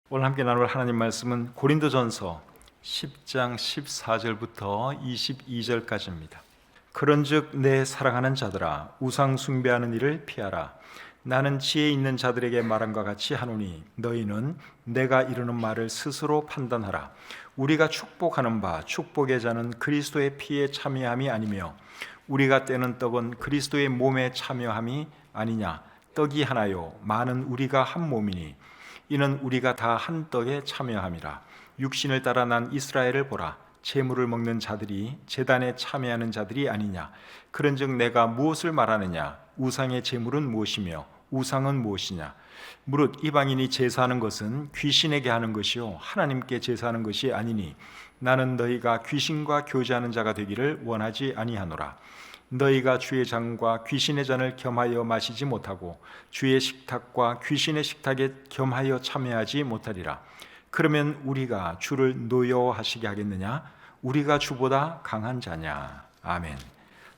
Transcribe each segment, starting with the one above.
오늘 함께 나눌 하나님 말씀은 고린도전서 10장 14절부터 22절까지입니다. 그런즉 내 사랑하는 자들아 우상 숭배하는 일을 피하라. 나는 지혜 있는 자들에게 말함과 같이 하노니 너희는 내가 이르는 말을 스스로 판단하라. 우리가 축복하는 바 축복의 자는 그리스도의 피에 참여함이 아니며 우리가 떼는 떡은 그리스도의 몸에 참여함이 아니냐. 떡이 하나요 많은 우리가 한 몸이니 이는 우리가 다 한 떡에 참여함이라. 육신을 따라 난 이스라엘을 보라. 제물을 먹는 자들이 제단에 참여하는 자들이 아니냐. 그런즉 내가 무엇을 말하느냐. 우상의 제물은 무엇이며 우상은 무엇이냐. 무릇 이방인이 제사하는 것은 귀신에게 하는 것이요 하나님께 제사하는 것이 아니니 나는 너희가 귀신과 교제하는 자가 되기를 원하지 아니하노라. 너희가 주의 잔과 귀신의 잔을 겸하여 마시지 못하고 주의 식탁과 귀신의 식탁에 겸하여 참여하지 못하리라. 그러면 우리가 주를 노여워하시게 하겠느냐? 우리가 주보다 강한 자냐? 아멘.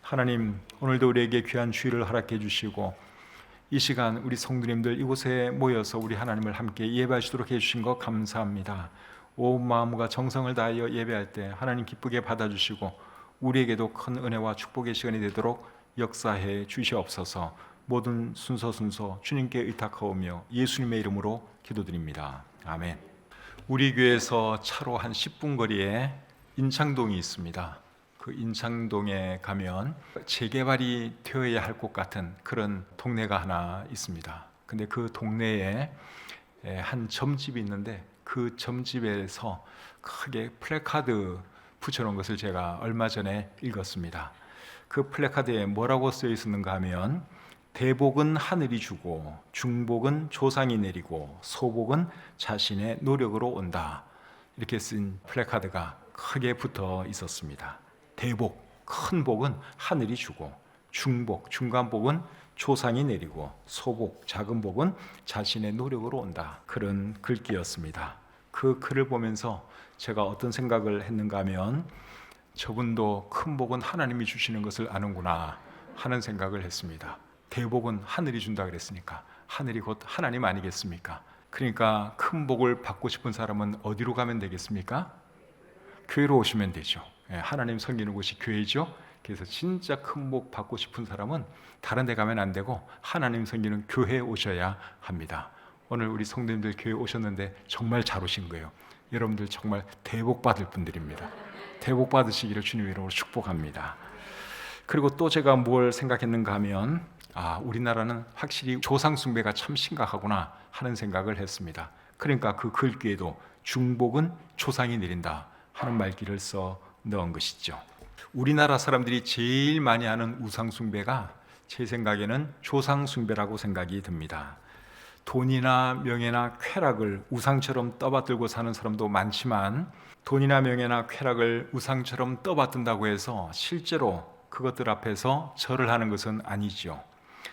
하나님, 오늘도 우리에게 귀한 주일을 허락해 주시고 이 시간 우리 성도님들 이곳에 모여서 우리 하나님을 함께 예배하시도록 해주신 것 감사합니다. 온 마음과 정성을 다하여 예배할 때 하나님 기쁘게 받아주시고 우리에게도 큰 은혜와 축복의 시간이 되도록 역사해 주시옵소서. 모든 순서 주님께 의탁하오며 예수님의 이름으로 기도드립니다. 아멘. 우리 교회에서 차로 한 10분 거리에 인창동이 있습니다. 그 인창동에 가면 재개발이 되어야 할 것 같은 그런 동네가 하나 있습니다. 근데 그 동네에 한 점집이 있는데 그 점집에서 크게 플래카드 붙여놓은 것을 제가 얼마 전에 읽었습니다. 그 플래카드에 뭐라고 쓰여 있었는가 하면 대복은 하늘이 주고 중복은 조상이 내리고 소복은 자신의 노력으로 온다. 이렇게 쓴 플래카드가 크게 붙어 있었습니다. 대복, 큰 복은 하늘이 주고 중복, 중간 복은 조상이 내리고 소복, 작은 복은 자신의 노력으로 온다. 그런 글귀였습니다. 그 글을 보면서 제가 어떤 생각을 했는가 하면 저분도 큰 복은 하나님이 주시는 것을 아는구나 하는 생각을 했습니다. 대복은 하늘이 준다 그랬으니까 하늘이 곧 하나님 아니겠습니까? 그러니까 큰 복을 받고 싶은 사람은 어디로 가면 되겠습니까? 교회로 오시면 되죠. 하나님 섬기는 곳이 교회죠. 그래서 진짜 큰 복 받고 싶은 사람은 다른 데 가면 안 되고 하나님 섬기는 교회에 오셔야 합니다. 오늘 우리 성도님들 교회 오셨는데 정말 잘 오신 거예요. 여러분들 정말 대복 받을 분들입니다. 대복 받으시기를 주님의 이름으로 축복합니다. 그리고 또 제가 뭘 생각했는가 하면 우리나라는 확실히 조상 숭배가 참 심각하구나 하는 생각을 했습니다. 그러니까 그 글귀에도 중복은 조상이 내린다 하는 말귀를 써 넣은 것이죠. 우리나라 사람들이 제일 많이 하는 우상 숭배가 제 생각에는 조상 숭배라고 생각이 듭니다. 돈이나 명예나 쾌락을 우상처럼 떠받들고 사는 사람도 많지만 돈이나 명예나 쾌락을 우상처럼 떠받든다고 해서 실제로 그것들 앞에서 절을 하는 것은 아니죠.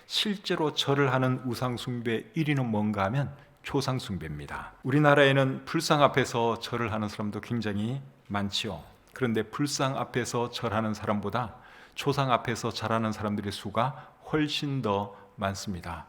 실제로 절을 하는 우상 숭배 1위는 뭔가 하면 조상 숭배입니다. 우리나라에는 불상 앞에서 절을 하는 사람도 굉장히 많지요. 그런데 불상 앞에서 절하는 사람보다 조상 앞에서 절하는 사람들의 수가 훨씬 더 많습니다.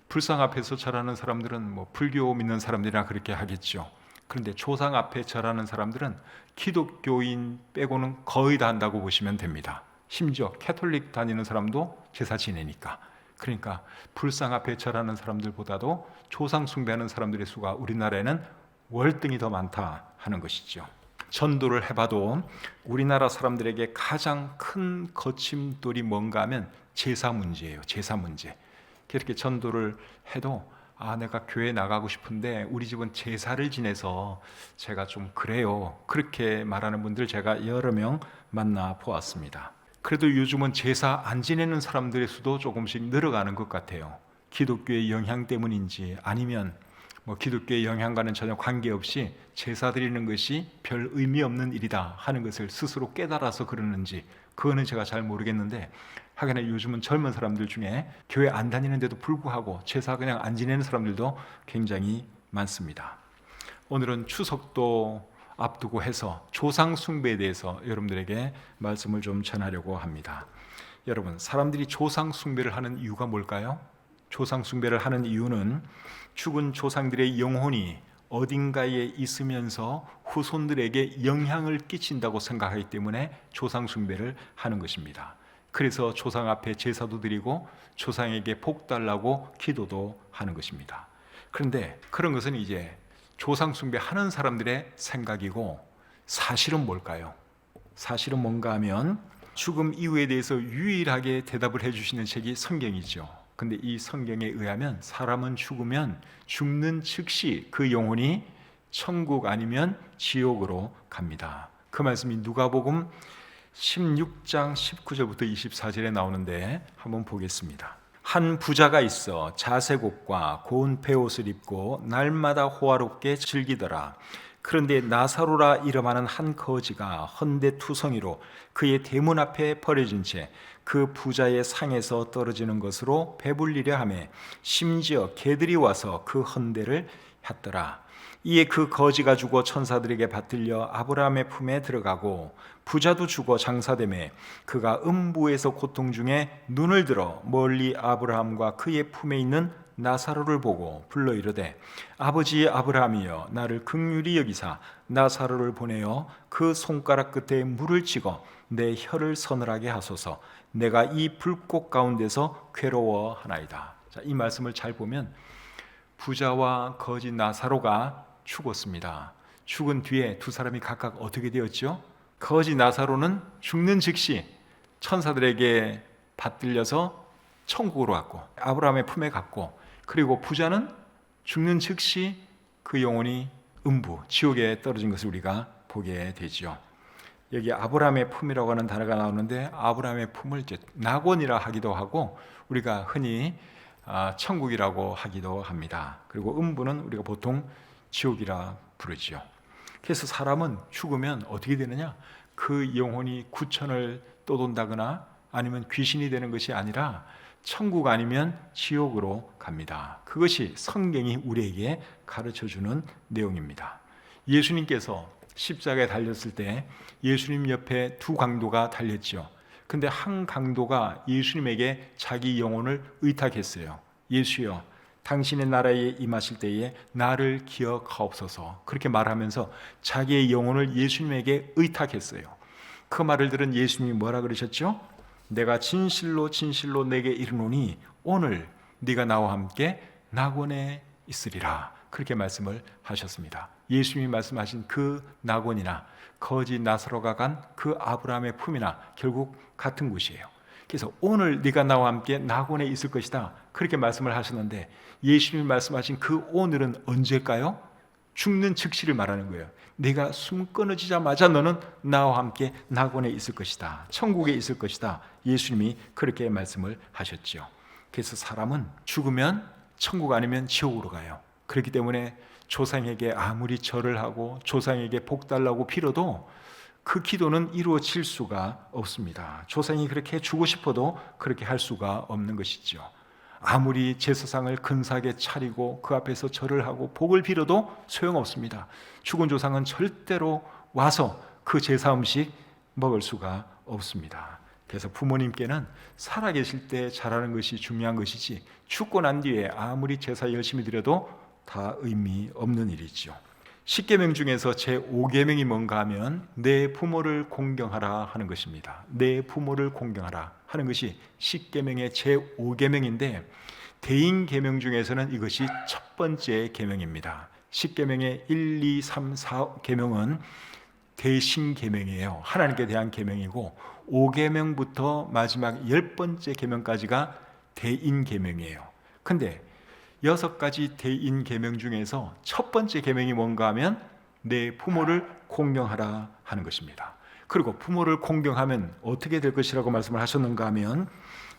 불상 앞에서 절하는 사람들은 불교 믿는 사람들이나 그렇게 하겠죠. 그런데 조상 앞에 절하는 사람들은 기독교인 빼고는 거의 다 한다고 보시면 됩니다. 심지어 캐톨릭 다니는 사람도 제사 지내니까. 그러니까 불상 앞에 절하는 사람들보다도 조상 숭배하는 사람들의 수가 우리나라에는 월등히 더 많다 하는 것이죠. 전도를 해봐도 우리나라 사람들에게 가장 큰 거침돌이 뭔가 하면 제사 문제예요. 제사 문제. 이렇게 전도를 해도 내가 교회 나가고 싶은데 우리 집은 제사를 지내서 제가 좀 그래요. 그렇게 말하는 분들 제가 여러 명 만나 보았습니다. 그래도 요즘은 제사 안 지내는 사람들의 수도 조금씩 늘어가는 것 같아요. 기독교의 영향 때문인지 아니면 기독교의 영향과는 전혀 관계없이 제사 드리는 것이 별 의미 없는 일이다 하는 것을 스스로 깨달아서 그러는지 그거는 제가 잘 모르겠는데 하긴 요즘은 젊은 사람들 중에 교회 안 다니는데도 불구하고 제사 그냥 안 지내는 사람들도 굉장히 많습니다. 오늘은 추석도 앞두고 해서 조상 숭배에 대해서 여러분들에게 말씀을 좀 전하려고 합니다. 여러분, 사람들이 조상 숭배를 하는 이유가 뭘까요? 조상 숭배를 하는 이유는 죽은 조상들의 영혼이 어딘가에 있으면서 후손들에게 영향을 끼친다고 생각하기 때문에 조상 숭배를 하는 것입니다. 그래서 조상 앞에 제사도 드리고 조상에게 복 달라고 기도도 하는 것입니다. 그런데 그런 것은 이제 조상 숭배하는 사람들의 생각이고, 사실은 뭘까요? 사실은 뭔가 하면 죽음 이후에 대해서 유일하게 대답을 해주시는 책이 성경이죠. 근데 이 성경에 의하면 사람은 죽으면 죽는 즉시 그 영혼이 천국 아니면 지옥으로 갑니다. 그 말씀이 누가복음 16장 19절부터 24절에 나오는데 한번 보겠습니다. 한 부자가 있어 자색 옷과 고운 베옷을 입고 날마다 호화롭게 즐기더라. 그런데 나사로라 이름하는 한 거지가 헌데투성이로 그의 대문 앞에 버려진 채 그 부자의 상에서 떨어지는 것으로 배불리려 하며 심지어 개들이 와서 그 헌데를 핥더라. 이에 그 거지가 죽어 천사들에게 받들려 아브라함의 품에 들어가고 부자도 죽어 장사되매 그가 음부에서 고통 중에 눈을 들어 멀리 아브라함과 그의 품에 있는 나사로를 보고 불러 이르되 아버지 아브라함이여 나를 긍휼히 여기사 나사로를 보내어 그 손가락 끝에 물을 찍어 내 혀를 서늘하게 하소서. 내가 이 불꽃 가운데서 괴로워하나이다. 자, 이 말씀을 잘 보면 부자와 거지 나사로가 죽었습니다. 죽은 뒤에 두 사람이 각각 어떻게 되었죠? 거지 나사로는 죽는 즉시 천사들에게 받들려서 천국으로 갔고 아브라함의 품에 갔고, 그리고 부자는 죽는 즉시 그 영혼이 음부, 지옥에 떨어진 것을 우리가 보게 되죠. 여기 아브라함의 품이라고 하는 단어가 나오는데 아브라함의 품을 이제 낙원이라 하기도 하고 우리가 흔히 천국이라고 하기도 합니다. 그리고 음부는 우리가 보통 지옥이라 부르죠. 그래서 사람은 죽으면 어떻게 되느냐? 그 영혼이 구천을 떠돈다거나 아니면 귀신이 되는 것이 아니라 천국 아니면 지옥으로 갑니다. 그것이 성경이 우리에게 가르쳐주는 내용입니다. 예수님께서 십자가에 달렸을 때 예수님 옆에 두 강도가 달렸죠. 근데 한 강도가 예수님에게 자기 영혼을 의탁했어요. 예수여, 당신의 나라에 임하실 때에 나를 기억하옵소서. 그렇게 말하면서 자기의 영혼을 예수님에게 의탁했어요. 그 말을 들은 예수님이 뭐라 그러셨죠? 내가 진실로 진실로 내게 이르노니 오늘 네가 나와 함께 낙원에 있으리라. 그렇게 말씀을 하셨습니다. 예수님이 말씀하신 그 낙원이나 거지 나사로가 간 그 아브라함의 품이나 결국 같은 곳이에요. 그래서 오늘 네가 나와 함께 낙원에 있을 것이다. 그렇게 말씀을 하셨는데 예수님이 말씀하신 그 오늘은 언제일까요? 죽는 즉시를 말하는 거예요. 내가 숨 끊어지자마자 너는 나와 함께 낙원에 있을 것이다. 천국에 있을 것이다. 예수님이 그렇게 말씀을 하셨죠. 그래서 사람은 죽으면 천국 아니면 지옥으로 가요. 그렇기 때문에 조상에게 아무리 절을 하고 조상에게 복 달라고 빌어도 그 기도는 이루어질 수가 없습니다. 조상이 그렇게 주고 싶어도 그렇게 할 수가 없는 것이죠. 아무리 제사상을 근사하게 차리고 그 앞에서 절을 하고 복을 빌어도 소용없습니다. 죽은 조상은 절대로 와서 그 제사 음식 먹을 수가 없습니다. 그래서 부모님께는 살아계실 때 잘하는 것이 중요한 것이지 죽고 난 뒤에 아무리 제사 열심히 드려도 다 의미 없는 일이죠. 10계명 중에서 제5계명이 뭔가 하면 내 부모를 공경하라 하는 것입니다. 내 부모를 공경하라 하는 것이 10계명의 제5계명인데 대인계명 중에서는 이것이 첫 번째 계명입니다. 10계명의 1, 2, 3, 4계명은 대신계명이에요. 하나님께 대한 계명이고 5계명부터 마지막 10번째 계명까지가 대인계명이에요. 근데 6가지 대인계명 중에서 첫 번째 계명이 뭔가 하면 내 부모를 공경하라 하는 것입니다. 그리고 부모를 공경하면 어떻게 될 것이라고 말씀을 하셨는가 하면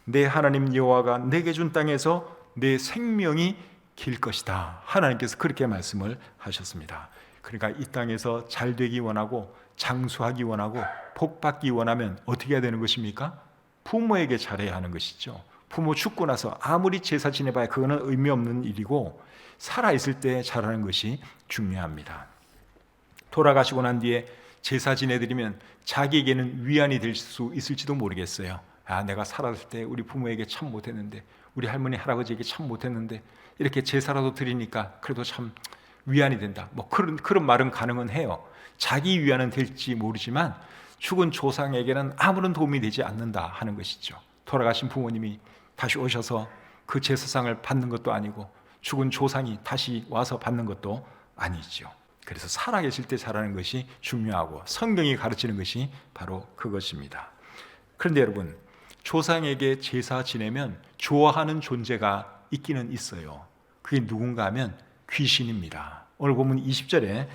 내 하나님 여호와가 내게 준 땅에서 내 생명이 길 것이다. 하나님께서 그렇게 말씀을 하셨습니다. 그러니까 이 땅에서 잘 되기 원하고 장수하기 원하고 복 받기 원하면 어떻게 해야 되는 것입니까? 부모에게 잘해야 하는 것이죠. 부모 죽고 나서 아무리 제사 지내봐야 그거는 의미 없는 일이고 살아있을 때 잘하는 것이 중요합니다. 돌아가시고 난 뒤에 제사 지내드리면 자기에게는 위안이 될 수 있을지도 모르겠어요. 내가 살았을 때 우리 부모에게 참 못했는데 우리 할머니 할아버지에게 참 못했는데 이렇게 제사라도 드리니까 그래도 참 위안이 된다. 뭐 그런 말은 가능은 해요. 자기 위안은 될지 모르지만 죽은 조상에게는 아무런 도움이 되지 않는다 하는 것이죠. 돌아가신 부모님이 다시 오셔서 그 제사상을 받는 것도 아니고 죽은 조상이 다시 와서 받는 것도 아니죠. 그래서 살아계실 때 잘하는 것이 중요하고 성경이 가르치는 것이 바로 그것입니다. 그런데 여러분, 조상에게 제사 지내면 좋아하는 존재가 있기는 있어요. 그게 누군가 하면 귀신입니다. 오늘 본문 20절에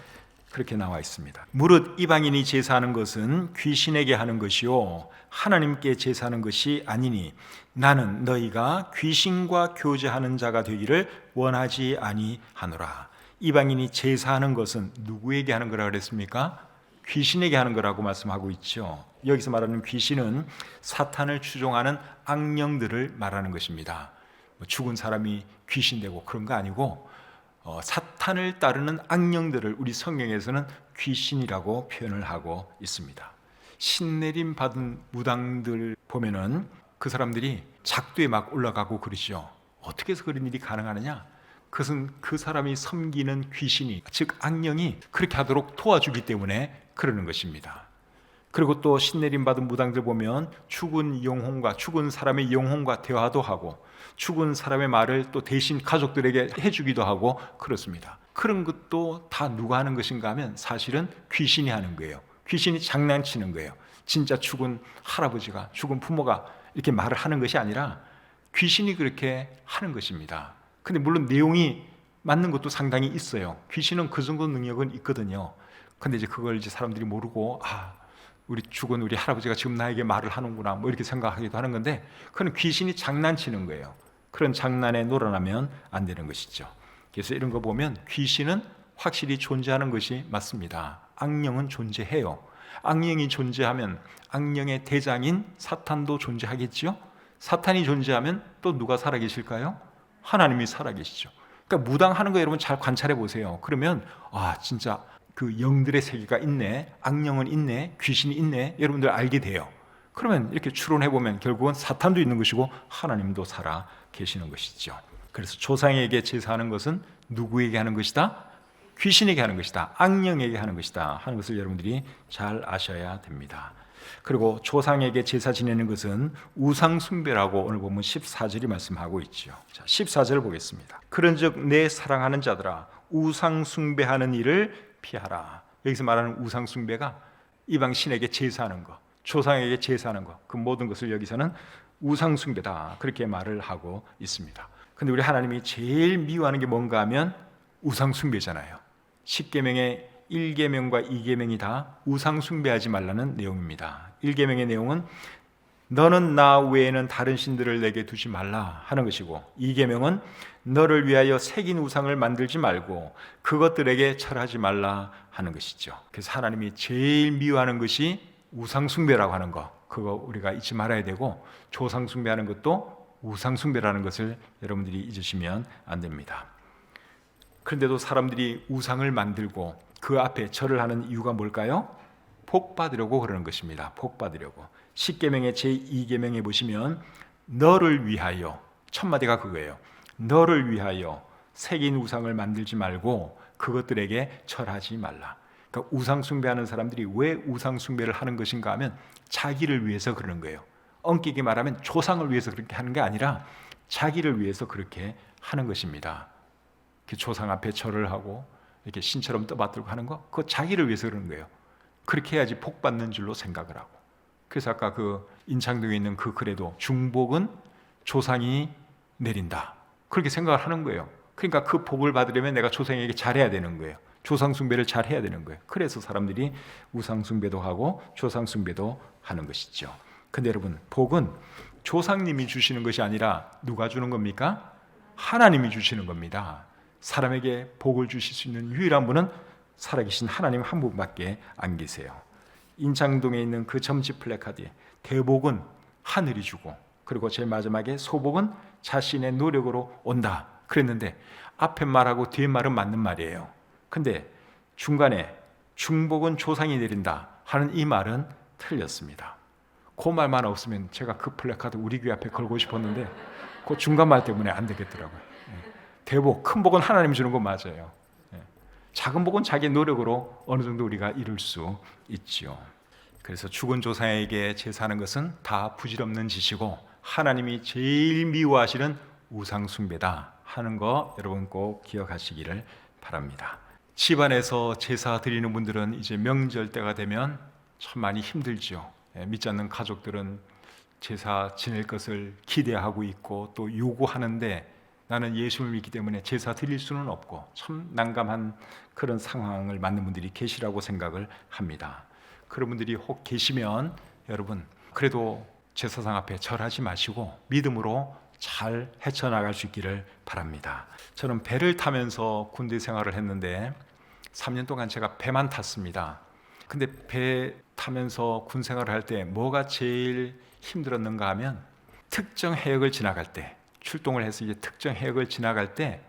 그렇게 나와 있습니다. 무릇 이방인이 제사하는 것은 귀신에게 하는 것이요 하나님께 제사하는 것이 아니니 나는 너희가 귀신과 교제하는 자가 되기를 원하지 아니하노라. 이방인이 제사하는 것은 누구에게 하는 거라 그랬습니까? 귀신에게 하는 거라고 말씀하고 있죠. 여기서 말하는 귀신은 사탄을 추종하는 악령들을 말하는 것입니다. 죽은 사람이 귀신되고 그런 거 아니고 사탄을 따르는 악령들을 우리 성경에서는 귀신이라고 표현을 하고 있습니다. 신내림 받은 무당들 보면은 그 사람들이 작두에 막 올라가고 그러죠. 어떻게 해서 그런 일이 가능하느냐? 그것은 그 사람이 섬기는 귀신이, 즉 악령이 그렇게 하도록 도와주기 때문에 그러는 것입니다. 그리고 또 신내림 받은 무당들 보면 죽은 영혼과 죽은 사람의 영혼과 대화도 하고 죽은 사람의 말을 또 대신 가족들에게 해주기도 하고 그렇습니다. 그런 것도 다 누가 하는 것인가 하면 사실은 귀신이 하는 거예요. 귀신이 장난치는 거예요. 진짜 죽은 할아버지가, 죽은 부모가 이렇게 말을 하는 것이 아니라 귀신이 그렇게 하는 것입니다. 근데 물론 내용이 맞는 것도 상당히 있어요. 귀신은 그 정도 능력은 있거든요. 근데 이제 그걸 이제 사람들이 모르고 우리 죽은 우리 할아버지가 지금 나에게 말을 하는구나 뭐 이렇게 생각하기도 하는 건데, 그건 귀신이 장난치는 거예요. 그런 장난에 놀아나면 안 되는 것이죠. 그래서 이런 거 보면 귀신은 확실히 존재하는 것이 맞습니다. 악령은 존재해요. 악령이 존재하면 악령의 대장인 사탄도 존재하겠죠. 사탄이 존재하면 또 누가 살아계실까요? 하나님이 살아계시죠. 그러니까 무당하는 거 여러분 잘 관찰해 보세요. 그러면 진짜 그 영들의 세계가 있네, 악령은 있네, 귀신이 있네, 여러분들 알게 돼요. 그러면 이렇게 추론해 보면 결국은 사탄도 있는 것이고 하나님도 살아 계시는 것이죠. 그래서 조상에게 제사하는 것은 누구에게 하는 것이다? 귀신에게 하는 것이다, 악령에게 하는 것이다 하는 것을 여러분들이 잘 아셔야 됩니다. 그리고 조상에게 제사 지내는 것은 우상 숭배라고 오늘 보면 14절이 말씀하고 있죠. 자, 14절 보겠습니다. 그런즉 내 사랑하는 자들아 우상 숭배하는 일을 피하라. 여기서 말하는 우상 숭배가 이방 신에게 제사하는 것, 조상에게 제사하는 것, 그 모든 것을 여기서는 우상 숭배다 그렇게 말을 하고 있습니다. 근데 우리 하나님이 제일 미워하는 게 뭔가 하면 우상 숭배잖아요. 10계명의 1계명과 2계명이 다 우상 숭배하지 말라는 내용입니다. 1계명의 내용은 너는 나 외에는 다른 신들을 내게 두지 말라 하는 것이고, 2계명은 너를 위하여 새긴 우상을 만들지 말고 그것들에게 절하지 말라 하는 것이죠. 그래서 하나님이 제일 미워하는 것이 우상 숭배라고 하는 거, 그거 우리가 잊지 말아야 되고, 조상 숭배하는 것도 우상 숭배라는 것을 여러분들이 잊으시면 안 됩니다. 그런데도 사람들이 우상을 만들고 그 앞에 절을 하는 이유가 뭘까요? 복 받으려고 그러는 것입니다. 복 받으려고. 10계명의 제2계명에 보시면 너를 위하여, 첫 마디가 그거예요. 너를 위하여 새긴 우상을 만들지 말고 그것들에게 절하지 말라. 그러니까 우상 숭배하는 사람들이 왜 우상 숭배를 하는 것인가 하면 자기를 위해서 그러는 거예요. 엄격히 말하면 조상을 위해서 그렇게 하는 게 아니라 자기를 위해서 그렇게 하는 것입니다. 조상 앞에 절을 하고 이렇게 신처럼 떠받들고 하는 거, 그거 자기를 위해서 그러는 거예요. 그렇게 해야지 복 받는 줄로 생각을 하고. 그래서 아까 그 인창동에 있는 그 글에도 중복은 조상이 내린다 그렇게 생각을 하는 거예요. 그러니까 그 복을 받으려면 내가 조상에게 잘해야 되는 거예요. 조상 숭배를 잘해야 되는 거예요. 그래서 사람들이 우상 숭배도 하고 조상 숭배도 하는 것이죠. 근데 여러분, 복은 조상님이 주시는 것이 아니라 누가 주는 겁니까? 하나님이 주시는 겁니다. 사람에게 복을 주실 수 있는 유일한 분은 살아계신 하나님 한 분밖에 안 계세요. 인창동에 있는 그 점집 플래카드에 대복은 하늘이 주고, 그리고 제일 마지막에 소복은 자신의 노력으로 온다 그랬는데 앞에 말하고 뒤에 말은 맞는 말이에요. 근데 중간에 중복은 조상이 내린다 하는 이 말은 틀렸습니다. 그 말만 없으면 제가 그 플래카드 우리 교회 앞에 걸고 싶었는데 그 중간 말 때문에 안 되겠더라고요. 대복, 큰 복은 하나님이 주는 거 맞아요. 작은 복은 자기의 노력으로 어느 정도 우리가 이룰 수 있지요. 그래서 죽은 조상에게 제사하는 것은 다 부질없는 짓이고 하나님이 제일 미워하시는 우상 숭배다 하는 거 여러분 꼭 기억하시기를 바랍니다. 집안에서 제사 드리는 분들은 이제 명절 때가 되면 참 많이 힘들죠. 믿지 않는 가족들은 제사 지낼 것을 기대하고 있고 또 요구하는데 나는 예수를 믿기 때문에 제사 드릴 수는 없고 참 난감한 그런 상황을 맞는 분들이 계시라고 생각을 합니다. 그런 분들이 혹 계시면 여러분 그래도 제사상 앞에 절하지 마시고 믿음으로 잘 헤쳐나갈 수 있기를 바랍니다. 저는 배를 타면서 군대 생활을 했는데 3년 동안 제가 배만 탔습니다. 근데 배 타면서 군 생활을 할 때 뭐가 제일 힘들었는가 하면 특정 해역을 지나갈 때 출동을 해서 이제 특정 해역을 지나갈 때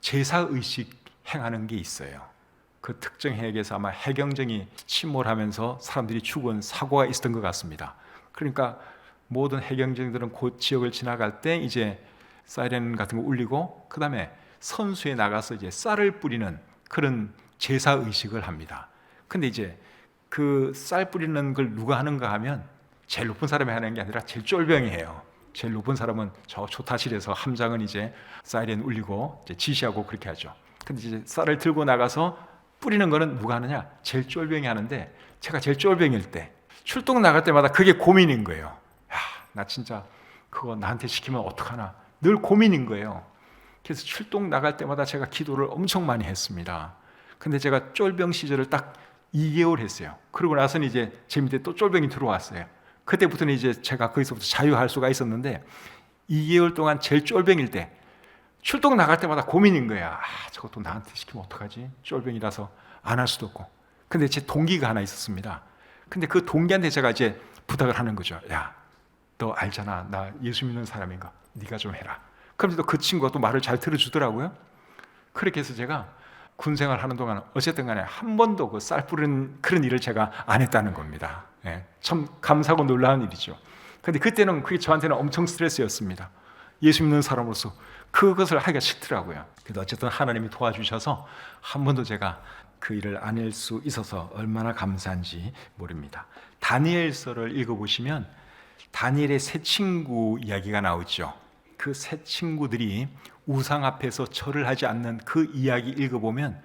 제사의식 행하는 게 있어요. 그 특정 해역에서 아마 해경정이 침몰하면서 사람들이 죽은 사고가 있었던 것 같습니다. 그러니까 모든 해경정들은 그 지역을 지나갈 때 이제 사이렌 같은 거 울리고 그 다음에 선수에 나가서 이제 쌀을 뿌리는 그런 제사의식을 합니다. 근데 이제 그 쌀 뿌리는 걸 누가 하는가 하면 제일 높은 사람이 하는 게 아니라 제일 쫄병이 해요. 제일 높은 사람은 저 초타실에서 함장은 이제 사이렌 울리고 이제 지시하고 그렇게 하죠. 근데 이제 쌀을 들고 나가서 뿌리는 거는 누가 하느냐? 제일 쫄병이 하는데 제가 제일 쫄병일 때 출동 나갈 때마다 그게 고민인 거예요. 야, 나 진짜 그거 나한테 시키면 어떡하나 늘 고민인 거예요. 그래서 출동 나갈 때마다 제가 기도를 엄청 많이 했습니다. 근데 제가 쫄병 시절을 딱 2개월 했어요. 그러고 나서는 이제 제 밑에 또 쫄병이 들어왔어요. 그때부터는 이제 제가 거기서부터 자유할 수가 있었는데 2개월 동안 제일 쫄병일 때 출동 나갈 때마다 고민인 거야. 저것도 나한테 시키면 어떡하지? 쫄병이라서 안 할 수도 없고. 근데 제 동기가 하나 있었습니다. 근데 그 동기한테 제가 이제 부탁을 하는 거죠. 야, 너 알잖아. 나 예수 믿는 사람인 거. 네가 좀 해라. 그럼 또 그 친구가 또 말을 잘 들어주더라고요. 그렇게 해서 제가 군 생활하는 동안 어쨌든 간에 한 번도 그 쌀 뿌리는 그런 일을 제가 안 했다는 겁니다. 참 감사하고 놀라운 일이죠. 근데 그때는 그게 저한테는 엄청 스트레스였습니다. 예수 믿는 사람으로서 그것을 하기가 싫더라고요. 그래도 어쨌든 하나님이 도와주셔서 한 번도 제가 그 일을 안 할 수 있어서 얼마나 감사한지 모릅니다. 다니엘서를 읽어보시면 다니엘의 세 친구 이야기가 나오죠. 그 세 친구들이 우상 앞에서 절을 하지 않는 그 이야기 읽어보면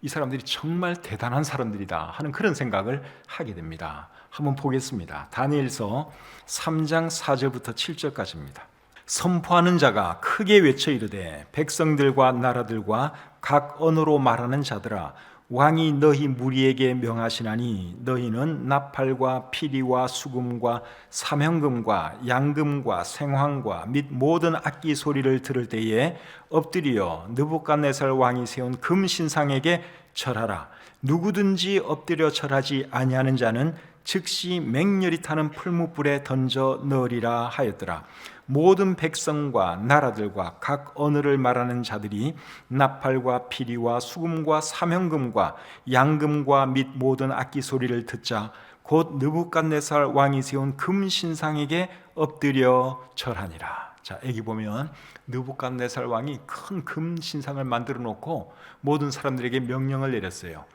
이 사람들이 정말 대단한 사람들이다 하는 그런 생각을 하게 됩니다. 한번 보겠습니다. 다니엘서 3장 4절부터 7절까지입니다. 선포하는 자가 크게 외쳐 이르되 백성들과 나라들과 각 언어로 말하는 자들아 왕이 너희 무리에게 명하시나니 너희는 나팔과 피리와 수금과 사명금과 양금과 생황과 및 모든 악기 소리를 들을 때에 엎드려 느부갓네살 왕이 세운 금 신상에게 절하라. 누구든지 엎드려 절하지 아니하는 자는 즉시 맹렬히 타는 풀무불에 던져 넣으리라 하였더라. 모든 백성과 나라들과 각 언어를 말하는 자들이 나팔과 피리와 수금과 사명금과 양금과 및 모든 악기 소리를 듣자 곧 느부갓네살 왕이 세운 금 신상에게 엎드려 절하니라. 자, 여기 보면 느부갓네살 왕이 큰 금 신상을 만들어 놓고 모든 사람들에게 명령을 내렸어요.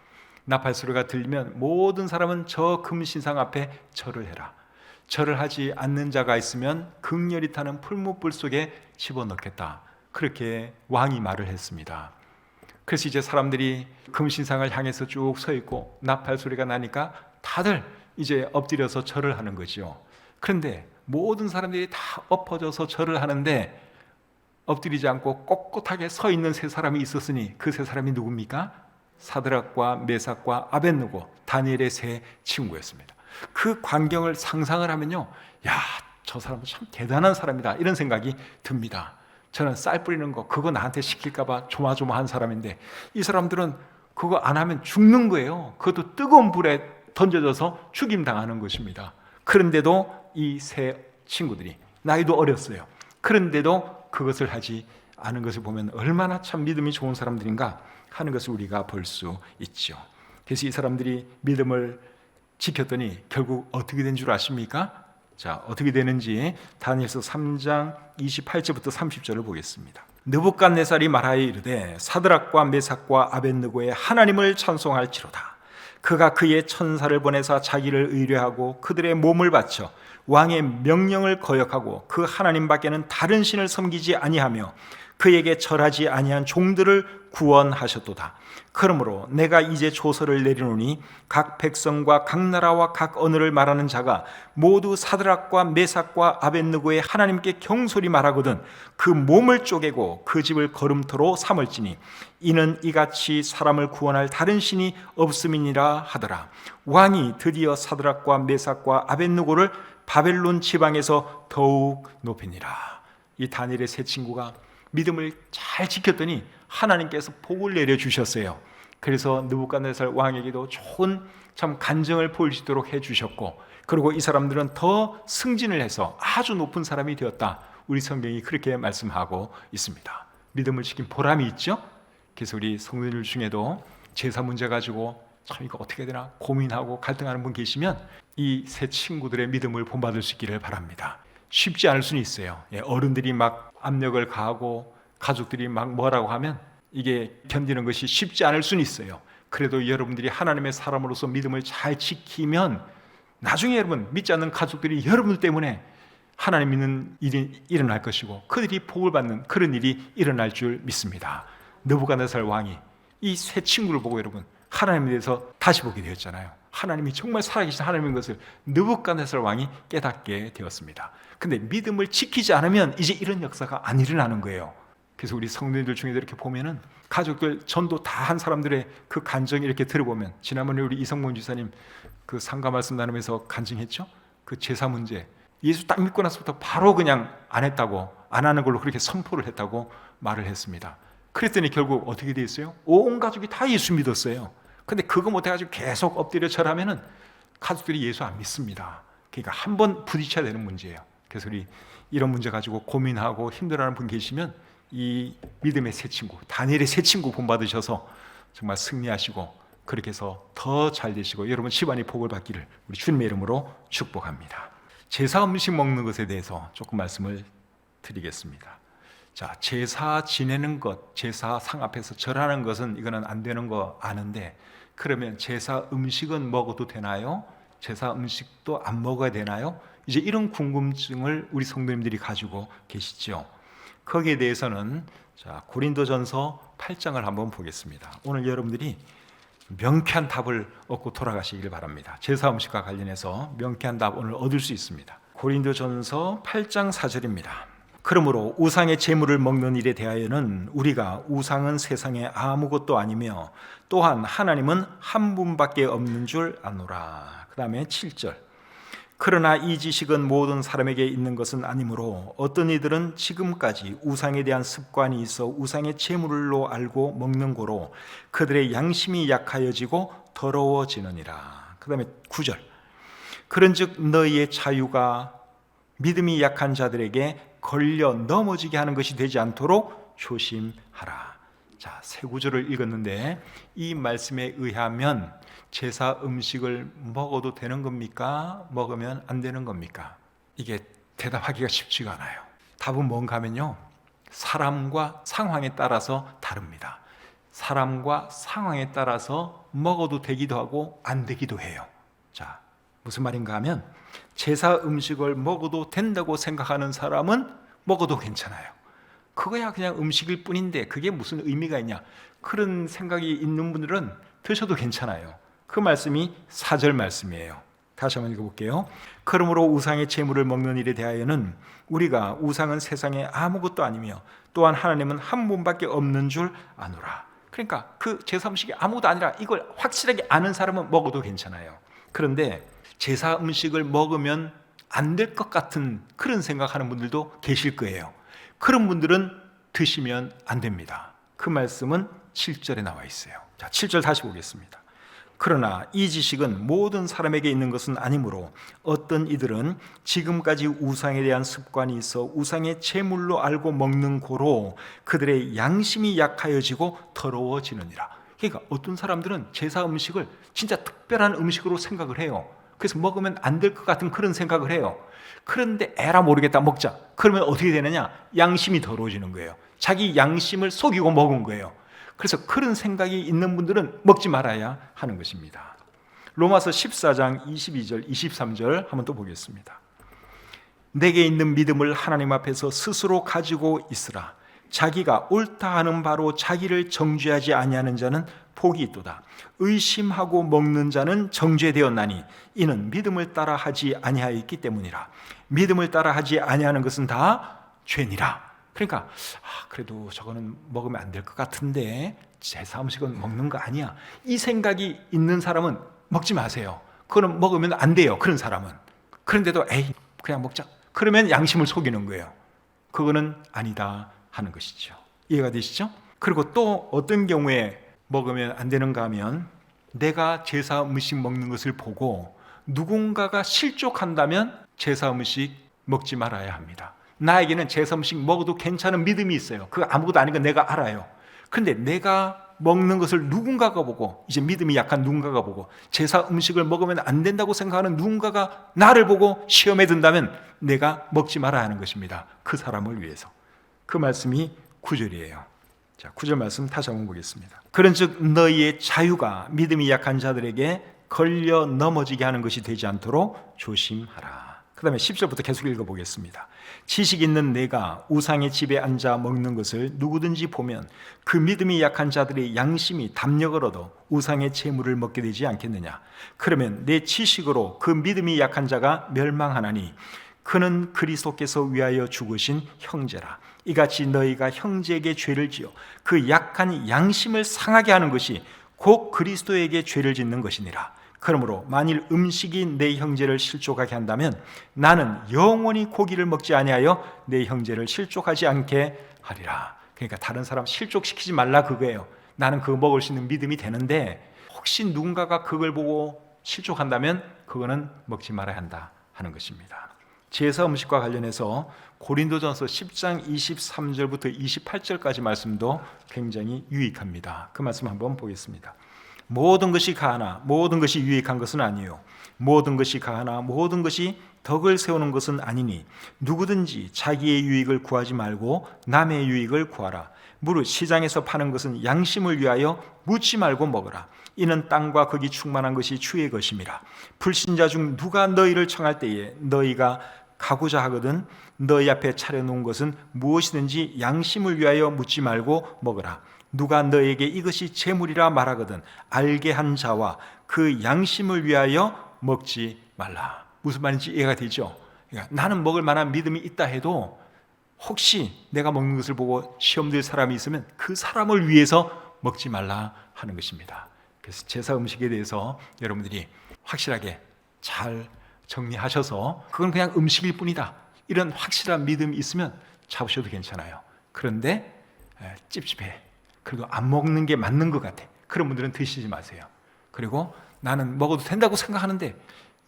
나팔 소리가 들리면 모든 사람은 저 금 신상 앞에 절을 해라. 절을 하지 않는 자가 있으면 극렬히 타는 풀무불 속에 집어넣겠다. 그렇게 왕이 말을 했습니다. 그래서 이제 사람들이 금신상을 향해서 쭉 서 있고 나팔 소리가 나니까 다들 이제 엎드려서 절을 하는 거죠. 그런데 모든 사람들이 다 엎어져서 절을 하는데 엎드리지 않고 꼿꼿하게 서 있는 세 사람이 있었으니 그 세 사람이 누굽니까? 사드락과 메삭과 아벳느고 다니엘의 세 친구였습니다. 그 광경을 상상을 하면요, 야, 저 사람은 참 대단한 사람이다 이런 생각이 듭니다. 저는 쌀 뿌리는 거 그거 나한테 시킬까봐 조마조마한 사람인데 이 사람들은 그거 안 하면 죽는 거예요. 그것도 뜨거운 불에 던져져서 죽임당하는 것입니다. 그런데도 이 세 친구들이 나이도 어렸어요. 그런데도 그것을 하지 않은 것을 보면 얼마나 참 믿음이 좋은 사람들인가 하는 것을 우리가 볼 수 있죠. 그래서 이 사람들이 믿음을 지켰더니 결국 어떻게 된 줄 아십니까? 자, 어떻게 되는지 다니엘서 3장 28절부터 30절을 보겠습니다. 느부갓네살이 말하여 이르되 사드락과 메삭과 아벳느고의 하나님을 찬송할지로다. 그가 그의 천사를 보내사 자기를 의뢰하고 그들의 몸을 바쳐 왕의 명령을 거역하고 그 하나님 밖에는 다른 신을 섬기지 아니하며 그에게 절하지 아니한 종들을 구원하셨도다. 그러므로 내가 이제 조서를 내리노니 각 백성과 각 나라와 각 언어를 말하는 자가 모두 사드락과 메삭과 아벳느고의 하나님께 경솔히 말하거든 그 몸을 쪼개고 그 집을 거름토로 삼을지니 이는 이같이 사람을 구원할 다른 신이 없음이니라 하더라. 왕이 드디어 사드락과 메삭과 아벳느고를 바벨론 지방에서 더욱 높이니라. 이 다니엘의 세 친구가 믿음을 잘 지켰더니 하나님께서 복을 내려주셨어요. 그래서 느부갓네살 왕에게도 좋은 참 간증을 보일 수 있도록 해주셨고, 그리고 이 사람들은 더 승진을 해서 아주 높은 사람이 되었다. 우리 성경이 그렇게 말씀하고 있습니다. 믿음을 지킨 보람이 있죠. 그래서 우리 성도들 중에도 제사 문제 가지고 참 이거 어떻게 되나 고민하고 갈등하는 분 계시면 이 세 친구들의 믿음을 본받을 수 있기를 바랍니다. 쉽지 않을 수는 있어요. 어른들이 막 압력을 가하고 가족들이 막 뭐라고 하면 이게 견디는 것이 쉽지 않을 수는 있어요. 그래도 여러분들이 하나님의 사람으로서 믿음을 잘 지키면 나중에 여러분 믿지 않는 가족들이 여러분들 때문에 하나님 믿는 일이 일어날 것이고 그들이 복을 받는 그런 일이 일어날 줄 믿습니다. 느부갓네살 왕이 이 세 친구를 보고 여러분 하나님에 대해서 다시 보게 되었잖아요. 하나님이 정말 살아계신 하나님인 것을 느부갓네살 왕이 깨닫게 되었습니다. 근데 믿음을 지키지 않으면 이제 이런 역사가 안 일어나는 거예요. 그래서 우리 성도님들 중에 이렇게 보면은 가족들 전도 다 한 사람들의 그 간증 이렇게 들어보면, 지난번에 우리 이성문 지사님 그 상가 말씀 나누면서 간증했죠. 그 제사 문제 예수 딱 믿고 나서부터 바로 그냥 안 했다고, 안 하는 걸로 그렇게 선포를 했다고 말을 했습니다. 그랬더니 결국 어떻게 됐어요? 온 가족이 다 예수 믿었어요. 근데 그거 못해가지고 계속 엎드려 절하면은 가족들이 예수 안 믿습니다. 그러니까 한번 부딪혀야 되는 문제예요. 그래서 우리 이런 문제 가지고 고민하고 힘들어하는 분 계시면 이 믿음의 새 친구, 다니엘의 새 친구 본받으셔서 정말 승리하시고 그렇게 해서 더 잘 되시고 여러분 집안이 복을 받기를 우리 주님의 이름으로 축복합니다. 제사 음식 먹는 것에 대해서 조금 말씀을 드리겠습니다. 자, 제사 지내는 것, 제사 상 앞에서 절하는 것은 이거는 안 되는 거 아는데, 그러면 제사 음식은 먹어도 되나요? 제사 음식도 안 먹어야 되나요? 이제 이런 궁금증을 우리 성도님들이 가지고 계시죠. 거기에 대해서는 자, 고린도전서 8장을 한번 보겠습니다. 오늘 여러분들이 명쾌한 답을 얻고 돌아가시길 바랍니다. 제사 음식과 관련해서 명쾌한 답 오늘 얻을 수 있습니다. 고린도전서 8장 4절입니다. 그러므로 우상의 제물을 먹는 일에 대하여는 우리가 우상은 세상에 아무것도 아니며 또한 하나님은 한 분밖에 없는 줄 아노라. 그 다음에 7절. 그러나 이 지식은 모든 사람에게 있는 것은 아니므로 어떤 이들은 지금까지 우상에 대한 습관이 있어 우상의 제물로 알고 먹는 고로 그들의 양심이 약하여지고 더러워지느니라. 그 다음에 9절. 그런즉 너희의 자유가 믿음이 약한 자들에게 걸려 넘어지게 하는 것이 되지 않도록 조심하라. 자, 세 구절을 읽었는데 이 말씀에 의하면 제사 음식을 먹어도 되는 겁니까? 먹으면 안 되는 겁니까? 이게 대답하기가 쉽지가 않아요. 답은 뭔가 하면요, 사람과 상황에 따라서 다릅니다. 사람과 상황에 따라서 먹어도 되기도 하고 안 되기도 해요. 자, 무슨 말인가 하면 제사 음식을 먹어도 된다고 생각하는 사람은 먹어도 괜찮아요. 그거야 그냥 음식일 뿐인데 그게 무슨 의미가 있냐, 그런 생각이 있는 분들은 드셔도 괜찮아요. 그 말씀이 4절 말씀이에요. 다시 한번 읽어볼게요. 그러므로 우상의 제물을 먹는 일에 대하여는 우리가 우상은 세상에 아무것도 아니며 또한 하나님은 한 분밖에 없는 줄 아노라. 그러니까 그 제사 음식이 아무것도 아니라 이걸 확실하게 아는 사람은 먹어도 괜찮아요. 그런데 제사 음식을 먹으면 안 될 것 같은 그런 생각하는 분들도 계실 거예요. 그런 분들은 드시면 안 됩니다. 그 말씀은 7절에 나와 있어요. 자, 7절 다시 보겠습니다. 그러나 이 지식은 모든 사람에게 있는 것은 아니므로 어떤 이들은 지금까지 우상에 대한 습관이 있어 우상의 제물로 알고 먹는 고로 그들의 양심이 약하여지고 더러워지느니라. 그러니까 어떤 사람들은 제사 음식을 진짜 특별한 음식으로 생각을 해요. 그래서 먹으면 안 될 것 같은 그런 생각을 해요. 그런데 에라 모르겠다 먹자. 그러면 어떻게 되느냐? 양심이 더러워지는 거예요. 자기 양심을 속이고 먹은 거예요. 그래서 그런 생각이 있는 분들은 먹지 말아야 하는 것입니다. 로마서 14장 22절 23절 한번 또 보겠습니다. 내게 있는 믿음을 하나님 앞에서 스스로 가지고 있으라. 자기가 옳다 하는 바로 자기를 정죄하지 아니하는 자는 복이 있도다. 의심하고 먹는 자는 정죄되었나니 이는 믿음을 따라 하지 아니하였기 때문이라. 믿음을 따라 하지 아니하는 것은 다 죄니라. 그러니까 그래도 저거는 먹으면 안 될 것 같은데 제사 음식은 먹는 거 아니야, 이 생각이 있는 사람은 먹지 마세요. 그거는 먹으면 안 돼요, 그런 사람은. 그런데도 에이 그냥 먹자, 그러면 양심을 속이는 거예요. 그거는 아니다 하는 것이죠. 이해가 되시죠? 그리고 또 어떤 경우에 먹으면 안 되는가 하면, 내가 제사 음식 먹는 것을 보고 누군가가 실족한다면 제사 음식 먹지 말아야 합니다. 나에게는 제사 음식 먹어도 괜찮은 믿음이 있어요. 그거 아무것도 아닌 건 내가 알아요. 그런데 내가 먹는 것을 누군가가 보고, 이제 믿음이 약한 누군가가 보고 제사 음식을 먹으면 안 된다고 생각하는 누군가가 나를 보고 시험에 든다면 내가 먹지 말아야 하는 것입니다. 그 사람을 위해서. 그 말씀이 9절이에요. 자, 9절 말씀 다시 한번 보겠습니다. 그런즉 너희의 자유가 믿음이 약한 자들에게 걸려 넘어지게 하는 것이 되지 않도록 조심하라. 그 다음에 10절부터 계속 읽어보겠습니다. 지식 있는 내가 우상의 집에 앉아 먹는 것을 누구든지 보면 그 믿음이 약한 자들의 양심이 담력을 얻어 우상의 재물을 먹게 되지 않겠느냐. 그러면 내 지식으로 그 믿음이 약한 자가 멸망하나니 그는 그리스도께서 위하여 죽으신 형제라. 이같이 너희가 형제에게 죄를 지어 그 약한 양심을 상하게 하는 것이 곧 그리스도에게 죄를 짓는 것이니라. 그러므로 만일 음식이 내 형제를 실족하게 한다면 나는 영원히 고기를 먹지 아니하여 내 형제를 실족하지 않게 하리라. 그러니까 다른 사람 실족시키지 말라 그거예요. 나는 그거 먹을 수 있는 믿음이 되는데 혹시 누군가가 그걸 보고 실족한다면 그거는 먹지 말아야 한다 하는 것입니다. 제사 음식과 관련해서 고린도전서 10장 23절부터 28절까지 말씀도 굉장히 유익합니다. 그 말씀 한번 보겠습니다. 모든 것이 가하나 모든 것이 유익한 것은 아니요, 모든 것이 가하나 모든 것이 덕을 세우는 것은 아니니 누구든지 자기의 유익을 구하지 말고 남의 유익을 구하라. 무릇 시장에서 파는 것은 양심을 위하여 묻지 말고 먹으라. 이는 땅과 거기 충만한 것이 주의 것임이라. 불신자 중 누가 너희를 청할 때에 너희가 가고자 하거든 너희 앞에 차려놓은 것은 무엇이든지 양심을 위하여 묻지 말고 먹으라. 누가 너에게 이것이 재물이라 말하거든 알게 한 자와 그 양심을 위하여 먹지 말라. 무슨 말인지 이해가 되죠? 그러니까 나는 먹을 만한 믿음이 있다 해도 혹시 내가 먹는 것을 보고 시험 들 사람이 있으면 그 사람을 위해서 먹지 말라 하는 것입니다. 그래서 제사 음식에 대해서 여러분들이 확실하게 잘 정리하셔서 그건 그냥 음식일 뿐이다, 이런 확실한 믿음이 있으면 잡으셔도 괜찮아요. 그런데 찝찝해, 그래도 안 먹는 게 맞는 것 같아, 그런 분들은 드시지 마세요. 그리고 나는 먹어도 된다고 생각하는데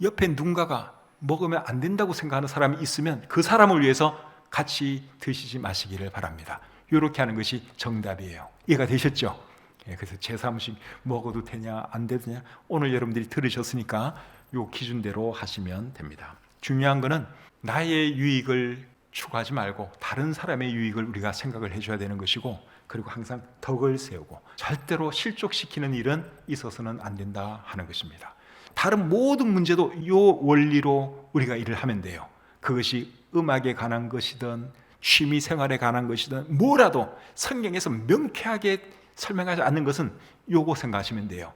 옆에 누군가가 먹으면 안 된다고 생각하는 사람이 있으면 그 사람을 위해서 같이 드시지 마시기를 바랍니다. 이렇게 하는 것이 정답이에요. 이해가 되셨죠? 그래서 제사 음식 먹어도 되냐 안 되냐 오늘 여러분들이 들으셨으니까 이 기준대로 하시면 됩니다. 중요한 거는 나의 유익을 추구하지 말고 다른 사람의 유익을 우리가 생각을 해줘야 되는 것이고, 그리고 항상 덕을 세우고 절대로 실족시키는 일은 있어서는 안 된다 하는 것입니다. 다른 모든 문제도 이 원리로 우리가 일을 하면 돼요. 그것이 음악에 관한 것이든 취미생활에 관한 것이든 뭐라도 성경에서 명쾌하게 설명하지 않는 것은 요거 생각하시면 돼요.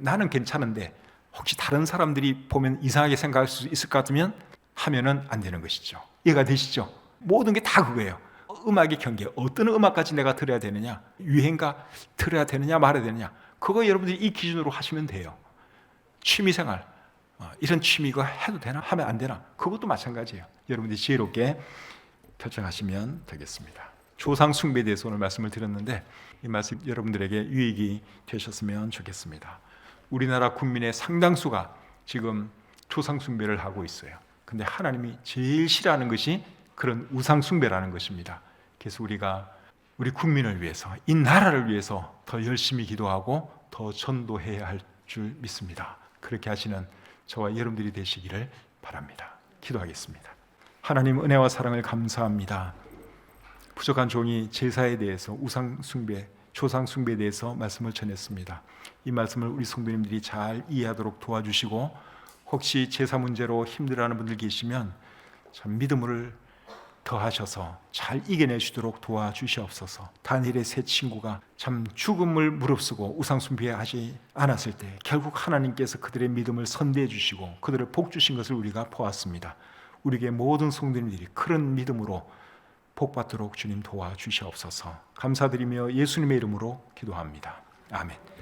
나는 괜찮은데 혹시 다른 사람들이 보면 이상하게 생각할 수 있을 것 같으면 하면은 안 되는 것이죠. 이해가 되시죠? 모든 게 다 그거예요. 음악의 경계, 어떤 음악까지 내가 들어야 되느냐, 유행가 들어야 되느냐 말아야 되느냐, 그거 여러분들이 이 기준으로 하시면 돼요. 취미생활, 이런 취미가 해도 되나 하면 안 되나, 그것도 마찬가지예요. 여러분들이 지혜롭게 결정하시면 되겠습니다. 조상 숭배에 대해서 오늘 말씀을 드렸는데 이 말씀 여러분들에게 유익이 되셨으면 좋겠습니다. 우리나라 국민의 상당수가 지금 조상 숭배를 하고 있어요. 근데 하나님이 제일 싫어하는 것이 그런 우상 숭배라는 것입니다. 그래서 우리가 우리 국민을 위해서, 이 나라를 위해서 더 열심히 기도하고 더 전도해야 할 줄 믿습니다. 그렇게 하시는 저와 여러분들이 되시기를 바랍니다. 기도하겠습니다. 하나님, 은혜와 사랑을 감사합니다. 부족한 종이 제사에 대해서, 우상 숭배, 조상 숭배에 대해서 말씀을 전했습니다. 이 말씀을 우리 성도님들이 잘 이해하도록 도와주시고, 혹시 제사 문제로 힘들어하는 분들 계시면 참 믿음을 더하셔서 잘 이겨내시도록 도와주시옵소서. 다니엘의 세 친구가 참 죽음을 무릅쓰고 우상 숭배하지 않았을 때 결국 하나님께서 그들의 믿음을 선대해 주시고 그들을 복 주신 것을 우리가 보았습니다. 우리에게 모든 성도님들이 그런 믿음으로 복받도록 주님 도와주시옵소서. 감사드리며 예수님의 이름으로 기도합니다. 아멘.